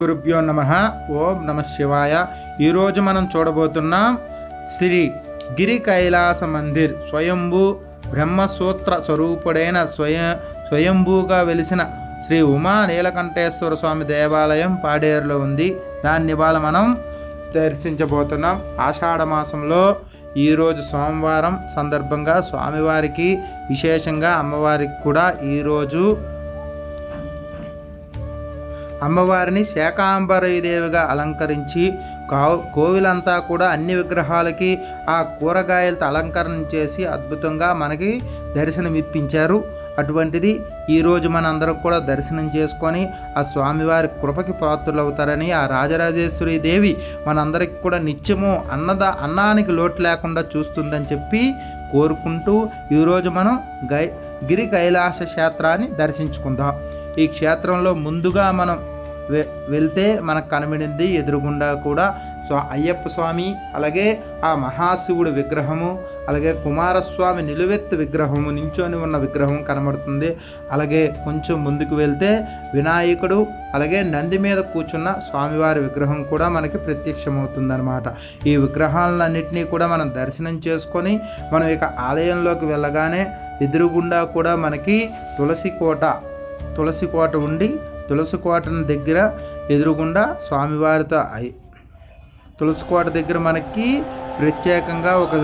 గురుభ్యో నమః. ఓం నమ శివాయ. ఈరోజు మనం చూడబోతున్నాం శ్రీ గిరి కైలాస మందిర్. స్వయంభూ బ్రహ్మసూత్ర స్వరూపుడైన స్వయంభూగా వెలిసిన శ్రీ ఉమా నీలకంఠేశ్వర స్వామి దేవాలయం పాడేరులో ఉంది. దాన్ని ఇవాళ మనం దర్శించబోతున్నాం. ఆషాఢ మాసంలో ఈరోజు సోమవారం సందర్భంగా స్వామివారికి విశేషంగా అమ్మవారికి కూడా ఈరోజు అమ్మవారిని శాకాంబరీదేవిగా అలంకరించి కోవిలంతా కూడా అన్ని విగ్రహాలకి ఆ కూరగాయలతో అలంకరణ చేసి అద్భుతంగా మనకి దర్శనమిప్పించారు. అటువంటిది ఈరోజు మనందరం కూడా దర్శనం చేసుకొని ఆ స్వామివారి కృపకి పాత్రులవుతారని, ఆ రాజరాజేశ్వరి దేవి మనందరికి కూడా నిత్యము అన్నానికి లోటు లేకుండా చూస్తుందని చెప్పి కోరుకుంటూ ఈరోజు మనం గిరి కైలాస క్షేత్రాన్ని దర్శించుకుందాం. ఈ క్షేత్రంలో ముందుగా మనం వెళ్తే మనకు కనబడింది ఎదురుగుండా కూడా అయ్యప్ప స్వామి, అలాగే ఆ మహాశివుడి విగ్రహము, అలాగే కుమారస్వామి నిలువెత్తు విగ్రహము, నించొని ఉన్న విగ్రహం కనబడుతుంది. అలాగే కొంచెం ముందుకు వెళ్తే వినాయకుడు, అలాగే నంది మీద కూర్చున్న స్వామివారి విగ్రహం కూడా మనకి ప్రత్యక్షమవుతుందన్నమాట. ఈ విగ్రహాలన్నింటినీ కూడా మనం దర్శనం చేసుకొని మనం ఇక ఆలయంలోకి వెళ్ళగానే ఎదురుగుండా కూడా మనకి తులసి కోట ఉండి, తులసి కోటను దగ్గర ఎదురుగుండా స్వామివారితో తులసి కోట దగ్గర మనకి ప్రత్యేకంగా ఒక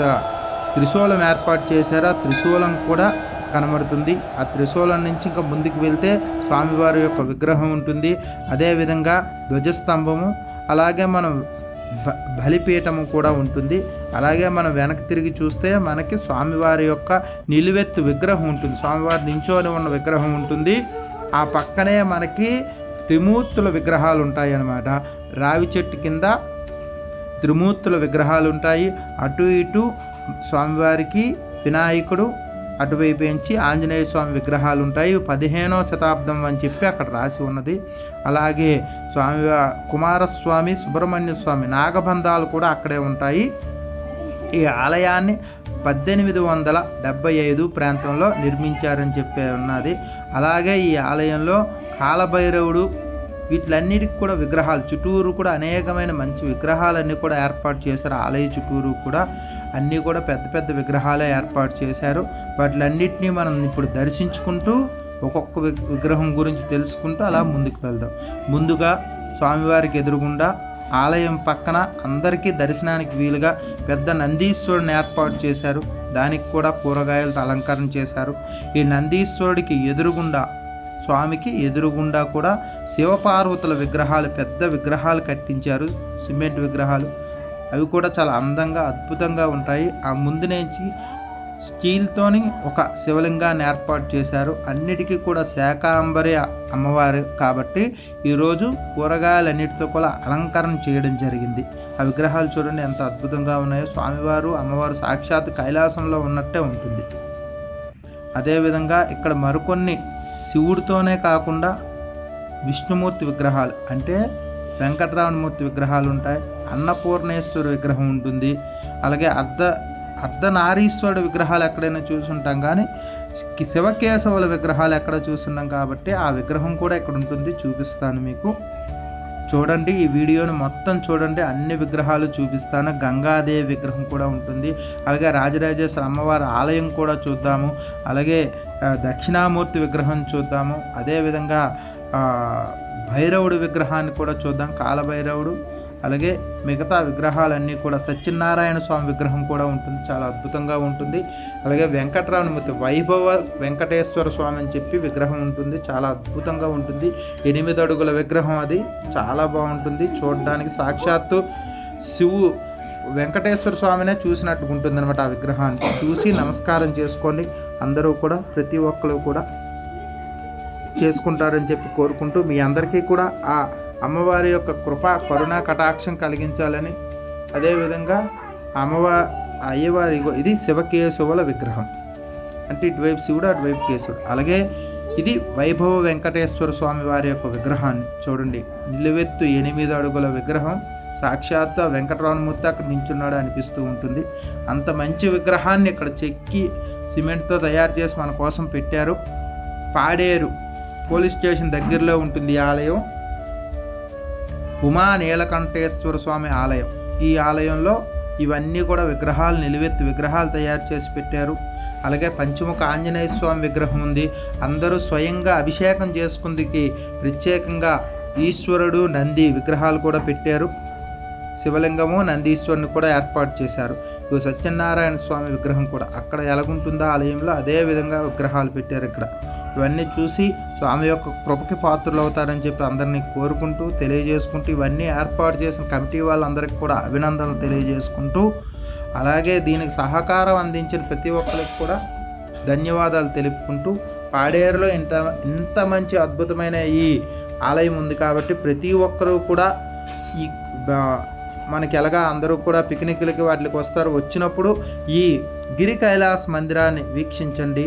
త్రిశూలం ఏర్పాటు చేశారు. ఆ త్రిశూలం కూడా కనబడుతుంది. ఆ త్రిశూలం నుంచి ఇంకా ముందుకు వెళ్తే స్వామివారి యొక్క విగ్రహం ఉంటుంది. అదేవిధంగా ధ్వజస్తంభము, అలాగే మనం బలిపీఠము కూడా ఉంటుంది. అలాగే మనం వెనక్కి తిరిగి చూస్తే మనకి స్వామివారి యొక్క నిలువెత్తు విగ్రహం ఉంటుంది. స్వామివారి నించోని ఉన్న విగ్రహం ఉంటుంది. ఆ పక్కనే మనకి త్రిమూర్తుల విగ్రహాలు ఉంటాయి అన్నమాట. రావి చెట్టు కింద త్రిమూర్తుల విగ్రహాలు ఉంటాయి. అటు ఇటు స్వామివారికి వినాయకుడు, అటువైపు నుంచి ఆంజనేయ స్వామి విగ్రహాలు ఉంటాయి. 15వ శతాబ్దం అని చెప్పి అక్కడ రాసి ఉన్నది. అలాగే కుమారస్వామి, సుబ్రహ్మణ్య స్వామి నాగబంధాలు కూడా అక్కడే ఉంటాయి. ఈ ఆలయాన్ని 1875 ప్రాంతంలో నిర్మించారని చెప్పి ఉన్నది. అలాగే ఈ ఆలయంలో కాలభైరవుడు, వీటిలన్నిటికి కూడా విగ్రహాలు చుట్టూరు కూడా అనేకమైన మంచి విగ్రహాలన్నీ కూడా ఏర్పాటు చేశారు. ఆలయ చుట్టూరు కూడా అన్నీ కూడా పెద్ద పెద్ద విగ్రహాలే ఏర్పాటు చేశారు. వాటిలన్నిటినీ మనం ఇప్పుడు దర్శించుకుంటూ ఒక్కొక్క విగ్రహం గురించి తెలుసుకుంటూ అలా ముందుకు వెళ్దాం. ముందుగా స్వామివారికి ఎదురుగుండా ఆలయం పక్కన అందరికీ దర్శనానికి వీలుగా పెద్ద నందీశ్వరుని ఏర్పాటు చేశారు. దానికి కూడా కూరగాయలతో అలంకరణ చేశారు. ఈ నందీశ్వరుడికి ఎదురుగుండా, స్వామికి ఎదురుగుండా కూడా శివపార్వతుల విగ్రహాలు, పెద్ద విగ్రహాలు కట్టించారు, సిమెంట్ విగ్రహాలు. అవి కూడా చాలా అందంగా అద్భుతంగా ఉంటాయి. ఆ ముందు నుంచి స్టీల్తోని ఒక శివలింగాన్ని ఏర్పాటు చేశారు. అన్నిటికీ కూడా శాకాంబరి అమ్మవారు కాబట్టి ఈరోజు కూరగాయలన్నిటితో కూడా అలంకరణ చేయడం జరిగింది. ఆ విగ్రహాలు చూడండి ఎంత అద్భుతంగా ఉన్నాయో. స్వామివారు అమ్మవారు సాక్షాత్ కైలాసంలో ఉన్నట్టే ఉంటుంది. అదేవిధంగా ఇక్కడ మరికొన్ని శివుడితోనే కాకుండా విష్ణుమూర్తి విగ్రహాలు, అంటే వెంకటరామమూర్తి విగ్రహాలు ఉంటాయి. అన్నపూర్ణేశ్వరి విగ్రహం ఉంటుంది. అలాగే అర్ధనారీశ్వరుడు విగ్రహాలు ఎక్కడైనా చూసుంటాం, కానీ శివకేశవుల విగ్రహాలు ఎక్కడ చూస్తున్నాం కాబట్టి ఆ విగ్రహం కూడా ఇక్కడ ఉంటుంది. చూపిస్తాను మీకు, చూడండి. ఈ వీడియోని మొత్తం చూడండి, అన్ని విగ్రహాలు చూపిస్తాను. గంగాదేవి విగ్రహం కూడా ఉంటుంది. అలాగే రాజరాజేశ్వర అమ్మవారి ఆలయం కూడా చూద్దాము. అలాగే దక్షిణామూర్తి విగ్రహం చూద్దాము. అదేవిధంగా భైరవుడి విగ్రహాన్ని కూడా చూద్దాం, కాలభైరవుడు. అలాగే మిగతా విగ్రహాలన్నీ కూడా సత్యనారాయణ స్వామి విగ్రహం కూడా ఉంటుంది, చాలా అద్భుతంగా ఉంటుంది. అలాగే వెంకటరామమూర్తి, వైభవ వెంకటేశ్వర స్వామి అని చెప్పి విగ్రహం ఉంటుంది, చాలా అద్భుతంగా ఉంటుంది. 8 అడుగుల విగ్రహం, అది చాలా బాగుంటుంది చూడడానికి. సాక్షాత్తు వెంకటేశ్వర స్వామినే చూసినట్టుగా ఉంటుంది అనమాట. ఆ విగ్రహాన్ని చూసి నమస్కారం చేసుకోండి. అందరూ కూడా, ప్రతి ఒక్కరు కూడా చేసుకుంటారని చెప్పి కోరుకుంటూ మీ అందరికీ కూడా ఆ అమ్మవారి యొక్క కృప, కరుణ, కటాక్షం కలిగించాలని, అదేవిధంగా అయ్యవారి ఇది శివకేశవుల విగ్రహం, అంటే ఇటువైపు శివుడు, అటువైపు కేశవుడు. అలాగే ఇది వైభవ వెంకటేశ్వర స్వామి వారి యొక్క విగ్రహాన్ని చూడండి. నిలువెత్తు 8 అడుగుల విగ్రహం. సాక్షాత్ వెంకటరామమూర్తి అక్కడ నించున్నాడు అనిపిస్తూ ఉంటుంది. అంత మంచి విగ్రహాన్ని ఇక్కడ చెక్కి సిమెంట్తో తయారు చేసి మన కోసం పెట్టారు. పాడేరు పోలీస్ స్టేషన్ దగ్గరలో ఉంటుంది ఈ ఆలయం. ఉమా నీలకంఠేశ్వర స్వామి ఆలయం. ఈ ఆలయంలో ఇవన్నీ కూడా విగ్రహాలు, నిలువెత్తు విగ్రహాలు తయారు చేసి పెట్టారు. అలాగే పంచముఖ ఆంజనేయ స్వామి విగ్రహం ఉంది. అందరూ స్వయంగా అభిషేకం చేసుకుందికి ప్రత్యేకంగా ఈశ్వరుడు, నంది విగ్రహాలు కూడా పెట్టారు. శివలింగము, నందీశ్వరుని కూడా ఏర్పాటు చేశారు. ఇక సత్యనారాయణ స్వామి విగ్రహం కూడా అక్కడ ఎలాగుంటుందో ఆలయంలో అదే విధంగా విగ్రహాలు పెట్టారు ఇక్కడ. ఇవన్నీ చూసి స్వామి యొక్క కృపకి పాత్రలు అవుతారని చెప్పి అందరినీ కోరుకుంటూ, తెలియజేసుకుంటూ, ఇవన్నీ ఏర్పాటు చేసిన కమిటీ వాళ్ళందరికీ కూడా అభినందనలు తెలియజేసుకుంటూ, అలాగే దీనికి సహకారం అందించిన ప్రతి ఒక్కరికి కూడా ధన్యవాదాలు తెలుపుకుంటూ, పాడేరులో ఇంత మంచి అద్భుతమైన ఈ ఆలయం ఉంది కాబట్టి ప్రతి ఒక్కరూ కూడా ఈ మనకి ఎలాగా అందరూ కూడా పిక్నిక్లకి వాటికి వస్తారు. వచ్చినప్పుడు ఈ గిరి కైలాస మందిరాన్ని వీక్షించండి.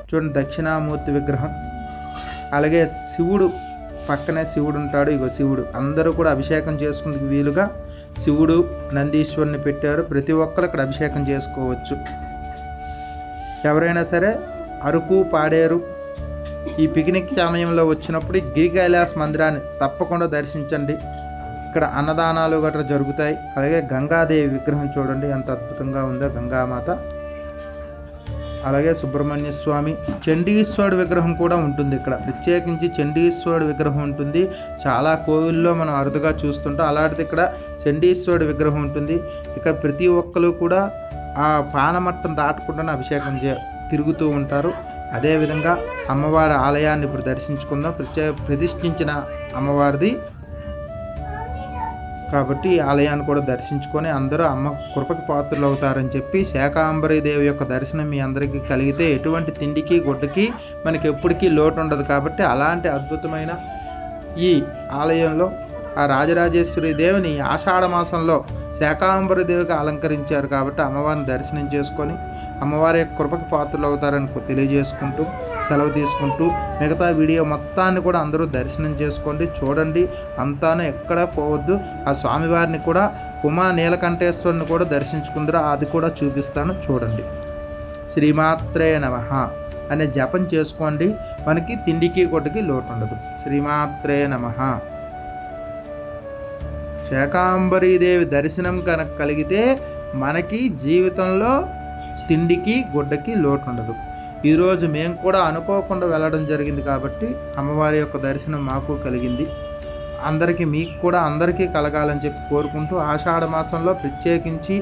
చూడండి, దక్షిణామూర్తి విగ్రహం. అలాగే శివుడు పక్కనే శివుడు ఉంటాడు. ఇగో శివుడు, అందరూ కూడా అభిషేకం చేసుకునేందుకు వీలుగా శివుడు, నందీశ్వరుని పెట్టారు. ప్రతి ఒక్కరు ఇక్కడ అభిషేకం చేసుకోవచ్చు. ఎవరైనా సరే అరకు, పాడేరు ఈ పిక్నిక్ సమయంలో వచ్చినప్పుడు గిరి కైలాస మందిరాన్ని తప్పకుండా దర్శించండి. ఇక్కడ అన్నదానాలు గట్రా జరుగుతాయి. అలాగే గంగాదేవి విగ్రహం చూడండి ఎంత అద్భుతంగా ఉందో, గంగామాత. అలాగే సుబ్రహ్మణ్య స్వామి, చండీశ్వరుడు విగ్రహం కూడా ఉంటుంది ఇక్కడ. ప్రత్యేకించి చండీశ్వరుడు విగ్రహం ఉంటుంది. చాలా కోవిల్లో మనం అరుదుగా చూస్తుంటాం. అలాంటిది ఇక్కడ చండీశ్వరుడు విగ్రహం ఉంటుంది. ఇక్కడ ప్రతి ఒక్కరు కూడా ఆ పానమట్టం దాటకుండానే అభిషేకం తిరుగుతూ ఉంటారు. అదేవిధంగా అమ్మవారి ఆలయాన్ని ఇప్పుడు దర్శించుకుందాం. ప్రతిష్ఠించిన అమ్మవారిది కాబట్టి ఈ ఆలయాన్ని కూడా దర్శించుకొని అందరూ అమ్మ కృపకి పాత్రలు అవుతారని చెప్పి, శాకాంబరి దేవి యొక్క దర్శనం మీ అందరికీ కలిగితే ఎటువంటి తిండికి, గుడ్డకి మనకి ఎప్పటికీ లోటు ఉండదు. కాబట్టి అలాంటి అద్భుతమైన ఈ ఆలయంలో ఆ రాజరాజేశ్వరి దేవిని ఆషాఢ మాసంలో శాకాంబరి దేవికి అలంకరించారు. కాబట్టి అమ్మవారిని దర్శనం చేసుకొని అమ్మవారి యొక్క కృపకి పాత్రలు అవుతారని తెలియజేసుకుంటూ సెలవు తీసుకుంటూ, మిగతా వీడియో మొత్తాన్ని కూడా అందరూ దర్శనం చేసుకోండి, చూడండి. అంతాను ఎక్కడ పోవద్దు. ఆ స్వామివారిని కూడా, ఉమా నీలకంఠేశ్వరుని కూడా దర్శించుకుందరు. అది కూడా చూపిస్తాను, చూడండి. శ్రీమాత్రే నమః అనే జపం చేసుకోండి. మనకి తిండికి కొట్టుకి లోటు ఉండదు. శ్రీమాత్రే నమః. శాకాంబరీదేవి దర్శనం కనుక కలిగితే మనకి జీవితంలో తిండికి, గుడ్డకి లోటు ఉండదు. ఈరోజు మేము కూడా అనుకోకుండా వెళ్ళడం జరిగింది కాబట్టి అమ్మవారి యొక్క దర్శనం మాకు కలిగింది. అందరికీ, మీకు కూడా అందరికీ కలగాలని చెప్పి కోరుకుంటూ, ఆషాఢ మాసంలో ప్రత్యేకించి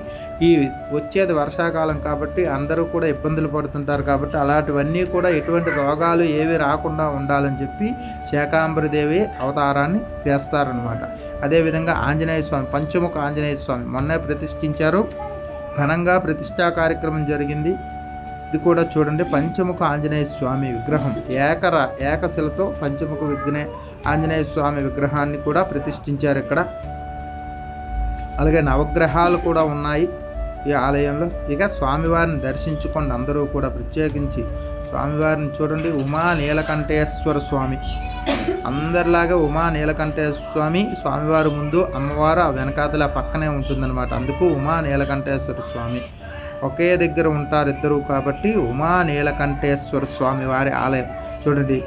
ఈ వచ్చేది వర్షాకాలం కాబట్టి అందరూ కూడా ఇబ్బందులు పడుతుంటారు. కాబట్టి అలాంటివన్నీ కూడా ఎటువంటి రోగాలు ఏవి రాకుండా ఉండాలని చెప్పి శాకాంబరిదేవి అవతారాన్ని వేస్తారనమాట. అదేవిధంగా ఆంజనేయ స్వామి, పంచముఖ ఆంజనేయ స్వామి మొన్నే ప్రతిష్ఠించారు. ఘనంగా ప్రతిష్టా కార్యక్రమం జరిగింది. ఇది కూడా చూడండి, పంచముఖ ఆంజనేయ స్వామి విగ్రహం ఏకశిలతో పంచముఖ ఆంజనేయ స్వామి విగ్రహాన్ని కూడా ప్రతిష్ఠించారు ఇక్కడ. అలాగే నవగ్రహాలు కూడా ఉన్నాయి ఈ ఆలయంలో. ఇక స్వామివారిని దర్శించుకోండి అందరూ కూడా. ప్రత్యేకించి స్వామివారిని చూడండి, ఉమా నీలకంఠేశ్వర స్వామి. అందరిలాగా ఉమా నీలకంఠేశ్వర స్వామి, స్వామివారి ముందు అమ్మవారు ఆ వెనకాతల పక్కనే ఉంటుందన్నమాట. అందుకు ఉమా నీలకంఠేశ్వర స్వామి ఒకే దగ్గర ఉంటారు ఇద్దరు. కాబట్టి ఉమా నీలకంఠేశ్వర స్వామి వారి ఆలయం చూడండి.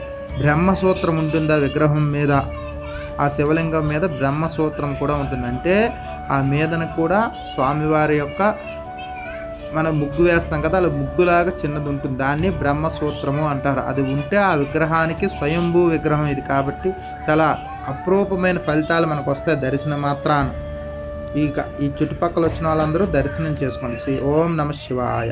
బ్రహ్మసూత్రం ఉంటుంది ఆ విగ్రహం మీద, ఆ శివలింగం మీద బ్రహ్మసూత్రం కూడా ఉంటుంది. అంటే ఆ మీదన కూడా స్వామివారి యొక్క మనం ముగ్గు వేస్తాం కదా, అలా ముగ్గులాగా చిన్నది ఉంటుంది. దాన్ని బ్రహ్మసూత్రము అంటారు. అది ఉంటే ఆ విగ్రహానికి స్వయంభూ విగ్రహం ఇది. కాబట్టి చాలా అపురూపమైన ఫలితాలు మనకు వస్తాయి దర్శనం మాత్రాన. ఈ చుట్టుపక్కల వచ్చిన వాళ్ళందరూ దర్శనం చేసుకోండి. శ్రీ ఓం నమః శివాయ.